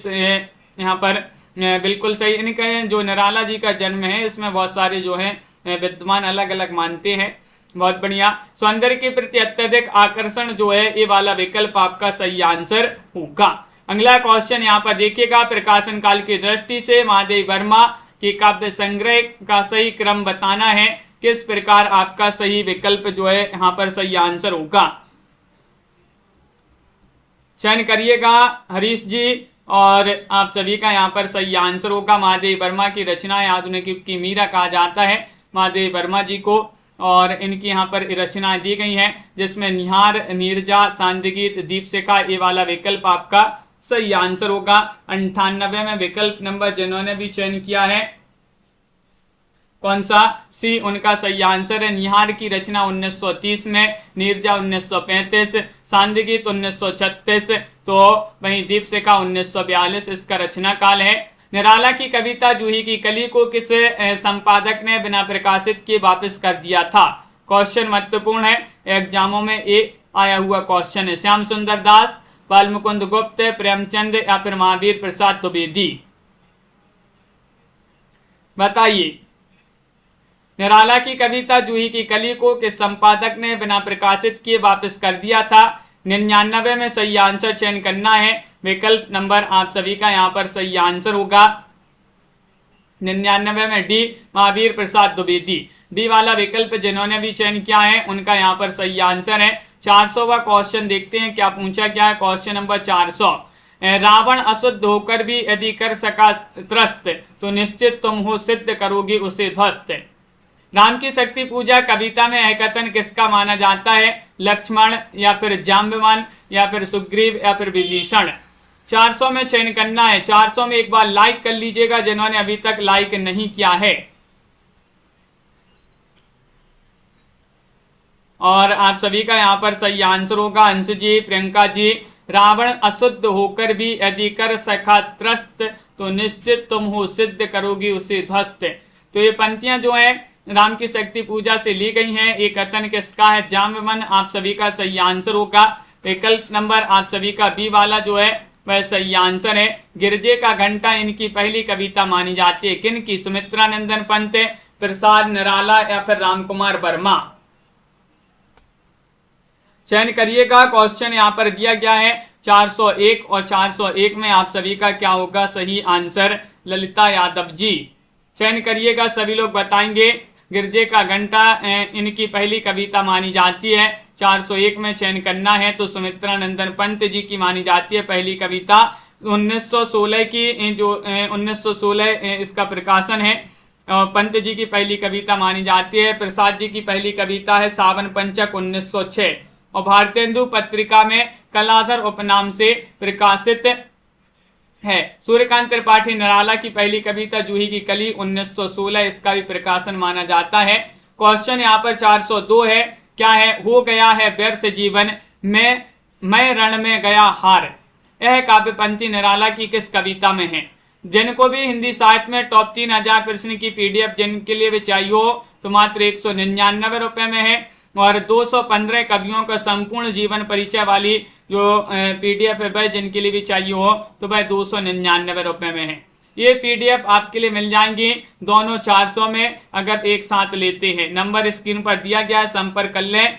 S1: यहाँ पर बिल्कुल सही। इनका जो निराला जी का जन्म है इसमें बहुत सारे जो है विद्वान अलग अलग मानते हैं। बहुत बढ़िया, सौंदर्य के प्रति अत्यधिक आकर्षण जो है ये वाला विकल्प आपका सही आंसर होगा। अगला क्वेश्चन यहाँ पर देखिएगा, प्रकाशन काल की दृष्टि से महादेव वर्मा के काव्य संग्रह का सही क्रम बताना है। किस प्रकार आपका सही विकल्प जो है यहाँ पर सही आंसर होगा? चयन करिएगा हरीश जी, और आप सभी का यहाँ पर सही आंसर होगा। महादेव वर्मा की रचनाएं आधुनिक युग की मीरा कहा जाता है महादेव वर्मा जी को, और इनकी यहाँ पर रचनाएं दी गई हैं जिसमें निहार, नीरजा, सांदगीत, दीपशिखा ये वाला विकल्प आपका सही आंसर होगा। 98 में विकल्प नंबर जिन्होंने भी चयन किया है कौन सा? सी उनका सही आंसर है। निहार की रचना 1930 में, नीरजा 1935, सांदगीत 1936, तो वहीं दीपशिखा 1942 इसका रचना काल है। निराला की कविता जूही की कली को किस संपादक ने बिना प्रकाशित किए वापस कर दिया था? क्वेश्चन महत्वपूर्ण है, एग्जामों में ये आया हुआ क्वेश्चन है। श्याम सुंदर दास, बालमुकुंद गुप्त, प्रेमचंद या फिर महावीर प्रसाद द्विवेदी? बताइए, निराला की कविता जूही की कली को किस संपादक ने बिना प्रकाशित किए वापस कर दिया था? 99 में सही आंसर चयन करना है। विकल्प नंबर आप सभी का यहाँ पर सही आंसर होगा 99 में डी, महावीर प्रसाद द्विवेदी। डी वाला विकल्प जिन्होंने भी चयन किया है उनका यहाँ पर सही आंसर है। 400वां क्वेश्चन देखते हैं क्या पूछा गया है। क्वेश्चन नंबर 400, रावण अशुद्ध होकर भी यदि कर सका त्रस्त तो निश्चित तुम हो सिद्ध करोगी उसे ध्वस्त। राम की शक्ति पूजा कविता में यह कथन किसका माना जाता है? लक्ष्मण या फिर जाम्बवान या फिर सुग्रीव या फिर विभीषण? 400 में चयन करना है। 400 में एक बार लाइक कर लीजिएगा जिन्होंने अभी तक लाइक नहीं किया है। और आप सभी का यहाँ पर सही आंसर होगा अंश जी, प्रियंका जी। रावण अशुद्ध होकर भी यदि कर सका त्रस्त तो निश्चित तुम हो सिद्ध करोगी उसे ध्वस्त। तो ये पंक्तियां जो है राम की शक्ति पूजा से ली गई हैं। एक कथन किसका है? जाम्बवन आप सभी का सही आंसर होगा। विकल्प नंबर आप सभी का बी वाला जो है वह सही आंसर है। गिरजे का घंटा इनकी पहली कविता मानी जाती है। किन की? सुमित्रा नंदन पंत, प्रसाद निराला या फिर रामकुमार वर्मा? चयन करिएगा। क्वेश्चन यहाँ पर दिया गया है 401 और 401 में आप सभी का क्या होगा सही आंसर? ललिता यादव जी। चयन करिएगा, सभी लोग बताएंगे। गिरजे का घंटा इनकी पहली कविता मानी जाती है। 401 में चयन करना है तो सुमित्रा नंदन पंत जी की मानी जाती है पहली कविता। 1916 की जो 1916 इसका प्रकाशन है। पंत जी की पहली कविता मानी जाती है। प्रसाद जी की पहली कविता है सावन पंचक 1906 और भारतेंदु पत्रिका में कलाधर उपनाम से प्रकाशित है। सूर्यकांत त्रिपाठी निराला की पहली कविता जूही की कली 1916 इसका भी प्रकाशन माना जाता है। क्वेश्चन यहाँ पर 402 है, क्या है? हो गया है व्यर्थ जीवन में मैं रण में गया हार। यह काव्य पंक्ति निराला की किस कविता में है? जिनको भी हिंदी साहित्य में टॉप 3000 प्रश्न की पीडीएफ जिनके लिए भी चाहिए हो तो मात्र 199 रुपए में है। और 215 कवियों का संपूर्ण जीवन परिचय वाली जो पीडीएफ है वह जिनके लिए भी चाहिए हो तो वह 299 रुपए में है। ये पीडीएफ आपके लिए मिल जाएंगी दोनों 400 में अगर एक साथ लेते हैं। नंबर स्क्रीन पर दिया गया है, संपर्क कर लें।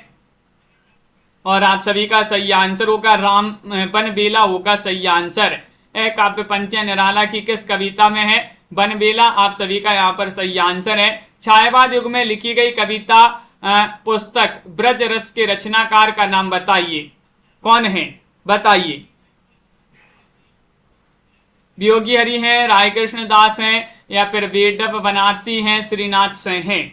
S1: और आप सभी का सही आंसर होगा राम बनबेला होगा सही आंसर। काव्य पंक्तियां निराला की किस कविता में है? बनबेला आप सभी का यहाँ पर सही आंसर है। छायावाद युग में लिखी गई कविता पुस्तक ब्रज रस के रचनाकार का नाम बताइए, कौन है, बताइए। वियोगी हरि हैं, राय कृष्ण दास हैं, या फिर वेदव बनारसी हैं, श्रीनाथ से हैं।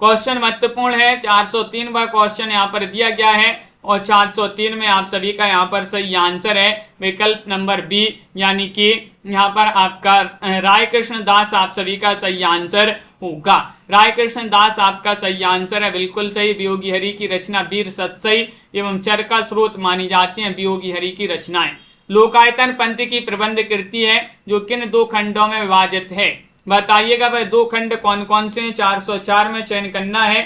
S1: क्वेश्चन महत्वपूर्ण है। 403वां क्वेश्चन यहाँ पर दिया गया है और 403 में आप सभी का यहाँ पर सही आंसर है विकल्प नंबर बी, यानी कि यहाँ पर आपका राय कृष्ण दास आप सभी का सही आंसर होगा। राय कृष्ण दास आपका सही आंसर है, बिल्कुल सही। वियोगी हरि की रचना वीर सत्सई एवं चरका स्रोत मानी जाती है वियोगी हरि की रचनाएं। लोकायतन पंथ की प्रबंध कृति है जो किन दो खंडों में विभाजित है, बताइएगा भाई। दो खंड कौन कौन से हैं? 404 में चयन करना है,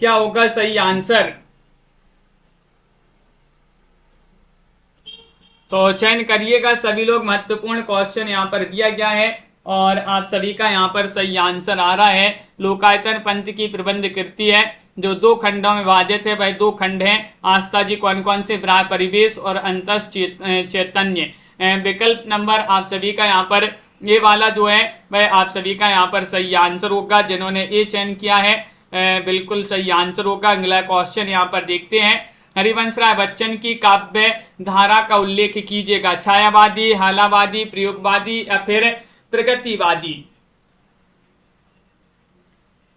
S1: क्या होगा सही आंसर। तो चयन करिएगा सभी लोग। महत्वपूर्ण क्वेश्चन यहाँ पर दिया गया है और आप सभी का यहाँ पर सही आंसर आ रहा है। लोकायतन पंथ की प्रबंध कृति है जो दो खंडों में विभाजित है। भाई दो खंड हैं। आस्था जी कौन कौन से? परिवेश और अंतस चैतन्य। विकल्प नंबर आप सभी का यहाँ पर ये वाला जो है वह आप सभी का यहाँ पर सही आंसर होगा। जिन्होंने ए चयन किया है बिल्कुल सही आंसर होगा। अगला क्वेश्चन यहाँ पर देखते हैं। हरिवंश राय बच्चन की काव्य धारा का उल्लेख कीजिएगा। छायावादी, हालावादी, प्रयोगवादी या फिर प्रगतिवादी।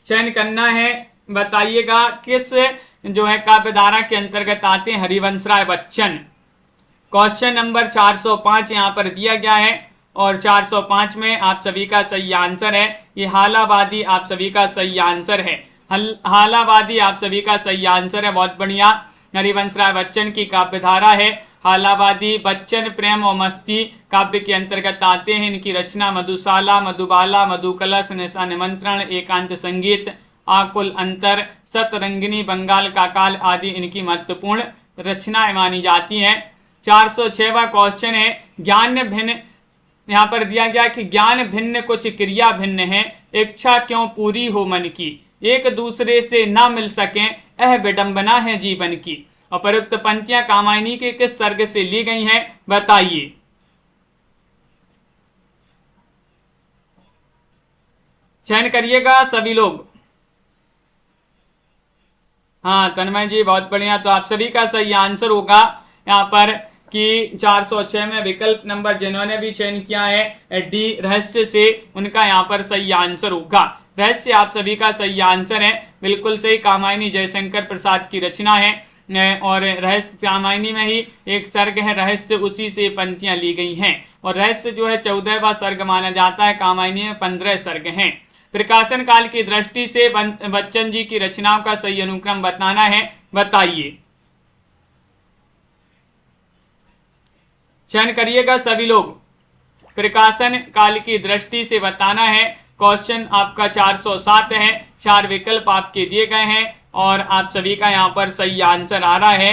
S1: चयन करना है, बताइएगा किस जो है काव्य धारा के अंतर्गत आते हैं हरिवंश राय बच्चन। क्वेश्चन नंबर 405 यहाँ पर दिया गया है और 405 में आप सभी का सही आंसर है ये हालावादी आप सभी का सही आंसर है। हालावादी आप सभी का सही आंसर है, बहुत बढ़िया। हरिवंश राय बच्चन की काव्य धारा है हालावादी। बच्चन प्रेम और मस्ती काव्य के अंतर्गत आते हैं। इनकी रचना मधुशाला, मधुबाला, मधुकलश, निशा निमंत्रण, एकांत संगीत, आकुल अंतर, सतरंगिनी, बंगाल का काल आदि इनकी महत्वपूर्ण रचनाएं मानी जाती हैं। 406वां क्वेश्चन है। ज्ञान भिन्न यहाँ पर दिया गया कि ज्ञान भिन्न कुछ क्रिया भिन्न है, इच्छा क्यों पूरी हो मन की, एक दूसरे से ना मिल सके यह विडंबना है जीवन की। उपरोक्त पंक्तियां कामायनी के किस सर्ग से ली गई हैं, बताइए। चयन करिएगा सभी लोग। हाँ तन्मय जी बहुत बढ़िया। तो आप सभी का सही आंसर होगा यहाँ पर कि 406 में विकल्प नंबर जिन्होंने भी चयन किया है डी रहस्य से, उनका यहाँ पर सही आंसर होगा। रहस्य आप सभी का सही आंसर है, बिल्कुल सही। कामायनी जयशंकर प्रसाद की रचना है और रहस्य कामायनी में ही एक सर्ग है रहस्य, उसी से पंक्तियां ली गई हैं। और रहस्य जो है 14वां सर्ग माना जाता है। कामायनी में 15 सर्ग हैं। प्रकाशन काल की दृष्टि से बच्चन जी की रचनाओं का सही अनुक्रम बताना है, बताइए। चयन करिएगा सभी लोग। प्रकाशन काल की दृष्टि से बताना है। क्वेश्चन आपका 407 है। 4 विकल्प आपके दिए गए हैं और आप सभी का यहाँ पर सही आंसर आ रहा है।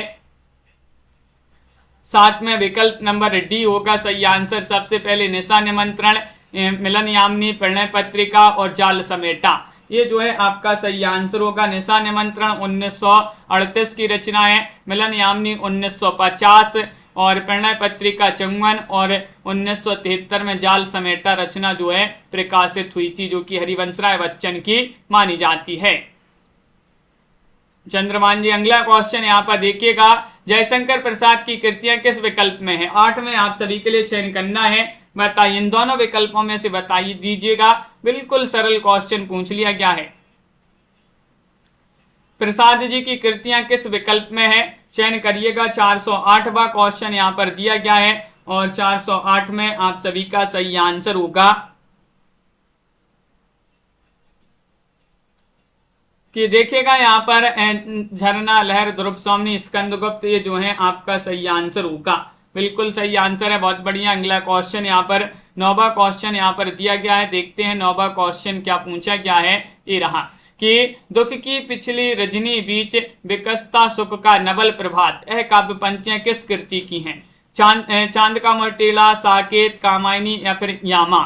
S1: साथ में विकल्प नंबर डी होगा सही आंसर। सबसे पहले निशा निमंत्रण, मिलन यामिनी, प्रणय पत्रिका और जाल समेटा, ये जो है आपका सही आंसर होगा। निशा निमंत्रण 1938 की रचना है, मिलन यामिनी 1950 और प्रणय पत्रिका 54 और 1973 में जाल समेटा रचना जो है प्रकाशित हुई थी, जो कि हरिवंश राय बच्चन की मानी जाती है। चंद्रमान जी अगला क्वेश्चन यहाँ पर देखिएगा। जयशंकर प्रसाद की कृतियां किस विकल्प में है? 8 में आप सभी के लिए चयन करना है, बताइए। इन दोनों विकल्पों में से बताइए दीजिएगा। बिल्कुल सरल क्वेश्चन पूछ लिया गया है। प्रसाद जी की कृतियां किस विकल्प में है? चयन करिएगा। 408वां क्वेश्चन यहाँ पर दिया गया है और 408 में आप सभी का सही आंसर होगा कि देखिएगा यहाँ पर झरना, लहर, ध्रुव सोमनी, स्कंदगुप्त, ये जो है आपका सही आंसर होगा। बिल्कुल सही आंसर है, बहुत बढ़िया। अगला क्वेश्चन यहाँ पर 9वां क्वेश्चन यहाँ पर दिया गया है। देखते हैं 9वां क्वेश्चन क्या पूछा गया है। ये रहा कि दुख की पिछली रजनी बीच विकसता सुख का नवल प्रभात, यह काव्य पंक्तियां किस कृति की हैं? चांद का मोटेला, साकेत, कामायनी या फिर यामा।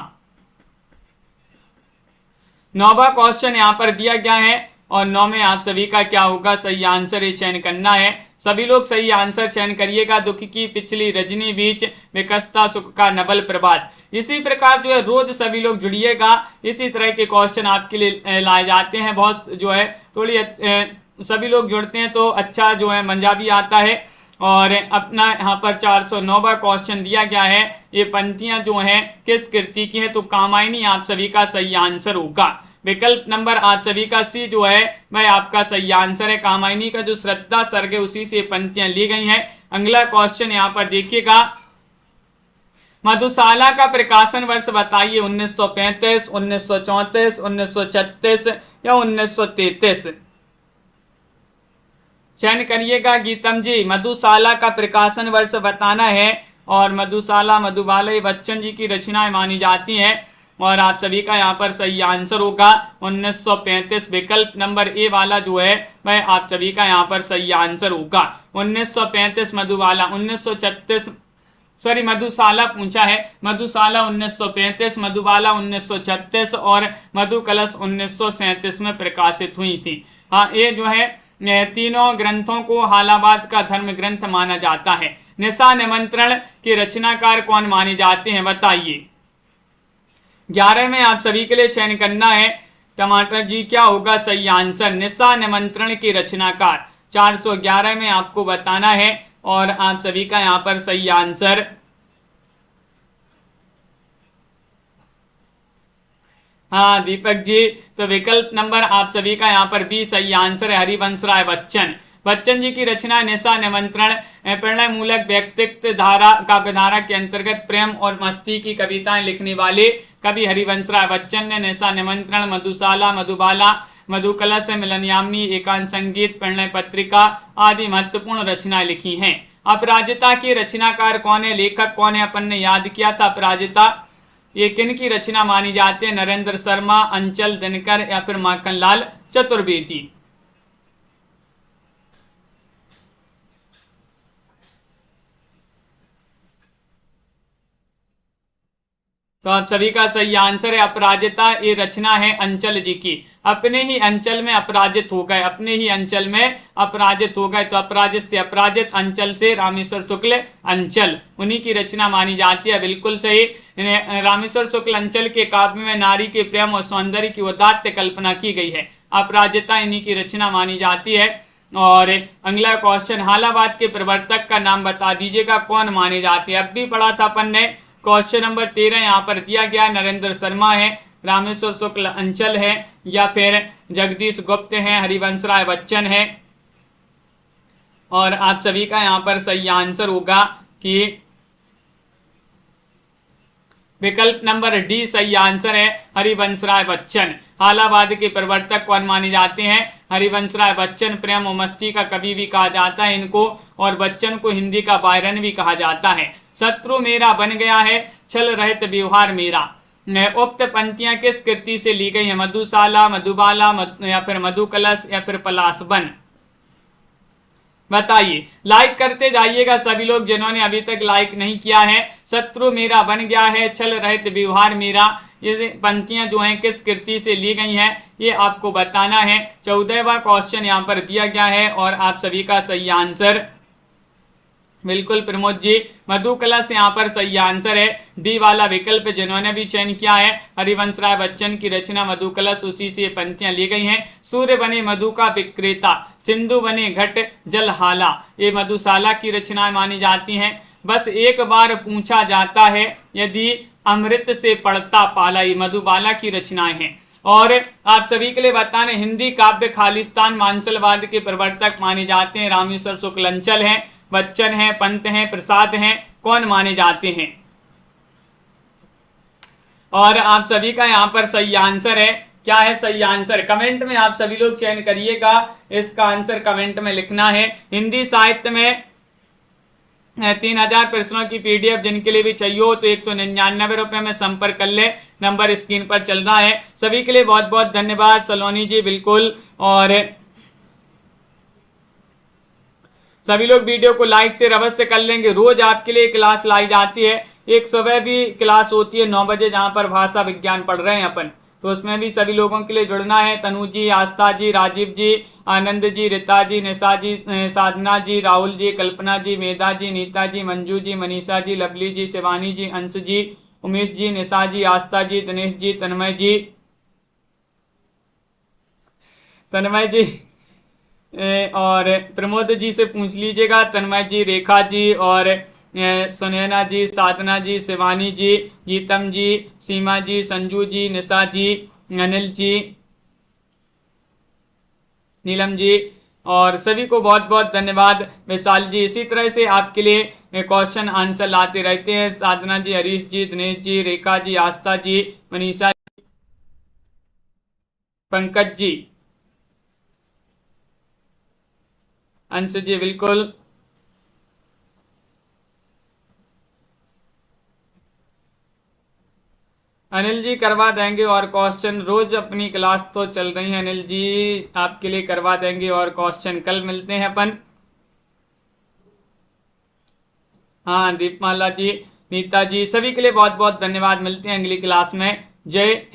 S1: 9वां क्वेश्चन यहाँ पर दिया गया है और 9 में आप सभी का क्या होगा सही आंसर, ये चयन करना है। सभी लोग सही आंसर चयन करिएगा। दुख की पिछली रजनी बीच विकसता सुख का नवल प्रभात। इसी प्रकार जो है रोज सभी लोग जुड़िएगा, इसी तरह के क्वेश्चन आपके लिए लाए जाते हैं। बहुत जो है थोड़ी सभी लोग जुड़ते हैं तो अच्छा जो है मजा भी आता है। और अपना यहाँ पर 409वां क्वेश्चन दिया गया है, ये पंक्तियां जो हैं किस कृति की है, तो कामायनी आप सभी का सही आंसर होगा। विकल्प नंबर आप सभी का सी जो है वह आपका सही आंसर है। कामायनी का जो श्रद्धा सर्ग है उसी से पंक्तियां ली गई हैं। अगला क्वेश्चन यहाँ पर देखिएगा, मधुशाला का प्रकाशन वर्ष बताइए, 1935, 1934, 1936 या 1933। चयन करिएगा गीतम जी। मधुशाला का प्रकाशन वर्ष बताना है और मधुशाला मधुबाला बच्चन जी की रचनाएं मानी जाती हैं और आप सभी का यहाँ पर सही आंसर होगा 1935। विकल्प नंबर ए वाला जो है वह आप सभी का यहाँ पर सही आंसर होगा 1935 मधुबाला। 1936 सॉरी मधुशाला पूछा है, मधुशाला 1935, मधुबाला 1936 और मधु कलश 1937 में प्रकाशित हुई थी। हाँ, ये जो है तीनों ग्रंथों को हालाबाद का धर्म ग्रंथ माना जाता है। निशा निमंत्रण के रचनाकार कौन माने जाते हैं बताइए। 11 में आप सभी के लिए चयन करना है टमाटर जी, क्या होगा सही आंसर। निशा निमंत्रण के रचनाकार 411 में आपको बताना है और आप सभी का यहाँ पर सही आंसर हाँ दीपक जी, तो विकल्प नंबर आप सभी का यहाँ पर बी सही आंसर है, हरिवंश राय बच्चन। बच्चन जी की रचना निशा निमंत्रण प्रणय मूलक व्यक्तित्व धारा काव्य धारा के अंतर्गत प्रेम और मस्ती की कविताएं लिखने वाले कवि हरिवंश राय बच्चन ने निशा निमंत्रण, मधुशाला, मधुबाला, मधुकलश, मिलनयामिनी, एकांत संगीत, प्रणय पत्रिका आदि महत्वपूर्ण रचनाएं लिखी हैं। अपराजिता के रचनाकार कौन है, लेखक कौन है, अपन ने याद किया था अपराजिता। ये किन की रचना मानी जाती है, नरेंद्र शर्मा, अंचल दिनकर या फिर माखनलाल चतुर्वेदी। तो आप सभी का सही आंसर है अपराजिता, ये रचना है अंचल जी की। अपने ही अंचल में अपराजित हो गए, अपने ही अंचल में अपराजित हो गए, तो अपराजित से अपराजित, अंचल से रामेश्वर शुक्ल अंचल, उन्हीं की रचना मानी जाती है। बिल्कुल सही। रामेश्वर शुक्ल अंचल के काव्य में नारी के प्रेम और सौंदर्य की उदात्त कल्पना की गई है। अपराजिता इन्हीं की रचना मानी जाती है। और अगला क्वेश्चन, हालाबाद के प्रवर्तक का नाम बता दीजिएगा, कौन माने जाते हैं। अब भी पढ़ा था अपन ने। क्वेश्चन नंबर 13 यहाँ पर दिया गया, नरेंद्र शर्मा है, रामेश्वर शुक्ल अंचल है या फिर जगदीश गुप्त है, हरिवंश राय बच्चन है। और आप सभी का यहाँ पर सही आंसर होगा कि विकल्प नंबर डी सही आंसर है, हरिवंश राय बच्चन। हालाबाद के प्रवर्तक कौन माने जाते हैं, हरिवंश राय बच्चन। प्रेम और मस्ती का कवि भी कहा जाता है इनको, और बच्चन को हिंदी का बायरन भी कहा जाता है। शत्रु मेरा बन गया है, छल रहित व्यवहार मेरा। उक्त पंक्तियां किस कृति से ली गई है, मधुशाला, मधुबाला या फिर मधुकलश या फिर पलाशवन, बताइए। लाइक करते जाइएगा सभी लोग जिन्होंने अभी तक लाइक नहीं किया है। शत्रु मेरा बन गया है, छल रहित व्यवहार मेरा, ये पंक्तियां जो हैं किस कृति से ली गई हैं ये आपको बताना है। 14वां क्वेश्चन यहाँ पर दिया गया है और आप सभी का सही आंसर बिल्कुल प्रमोद जी, मधुकलश यहाँ पर सही आंसर है। डी वाला विकल्प जिन्होंने भी चयन किया है, हरिवंश राय बच्चन की रचना मधुकलश, उसी से पंक्तियां ली गई हैं। सूर्य बने मधु का विक्रेता, सिंधु बने घट जल हाला, ये मधुशाला की रचनाएं मानी जाती हैं। बस एक बार पूछा जाता है, यदि अमृत से पड़ता पाला, ये मधुबाला की रचनाएं हैं। और आप सभी के लिए बताने, हिंदी काव्य खालिस्तान मांसलवाद के प्रवर्तक माने जाते हैं, रामेश्वर शुक्ल अंचल हैं, बच्चन हैं, पंत हैं, प्रसाद हैं, कौन माने जाते हैं। और आप सभी का यहाँ पर सही आंसर है, क्या है सही आंसर, कमेंट में आप सभी लोग चयन करिएगा, इसका आंसर कमेंट में लिखना है। हिंदी साहित्य में 3000 प्रश्नों की पीडीएफ जिनके लिए भी चाहिए हो तो 199 रुपये में संपर्क कर ले, नंबर स्क्रीन पर चल रहा है। सभी के लिए बहुत बहुत धन्यवाद सलोनी जी, बिल्कुल। और सभी लोग वीडियो को लाइक से अवश्य कर लेंगे। रोज आपके लिए क्लास लाई जाती है, एक सुबह भी क्लास होती है 9 बजे, जहां पर भाषा विज्ञान पढ़ रहे हैं अपन, तो उसमें भी सभी लोगों के लिए जुड़ना है। तनु जी, आस्था जी, राजीव जी, आनंद जी, रीता जी, निशा जी, साधना जी, राहुल जी, कल्पना जी, मेधा जी, नीता जी, मंजू जी, मनीषा जी, लवली जी, शिवानी जी, अंश जी, उमेश जी, निशा जी, आस्था जी, दिनेश जी, तन्मय जी और प्रमोद जी से पूछ लीजिएगा। तन्मय जी, रेखा जी और सुनैना जी, साधना जी, शिवानी जी, गीतम जी, सीमा जी, संजू जी, निशा जी, अनिल जी, नीलम जी और सभी को बहुत बहुत धन्यवाद। विशाल जी इसी तरह से आपके लिए क्वेश्चन आंसर लाते रहते हैं। साधना जी, हरीश जी, दिनेश जी, रेखा जी, आस्था जी, मनीषा, पंकज जी, अंश जी, बिल्कुल। अनिल जी करवा देंगे और क्वेश्चन, रोज अपनी क्लास तो चल रही है अनिल जी, आपके लिए करवा देंगे और क्वेश्चन कल मिलते हैं अपन। हाँ दीपमाला जी, नीता जी, सभी के लिए बहुत बहुत धन्यवाद। मिलते हैं अगली क्लास में। जय हिंद।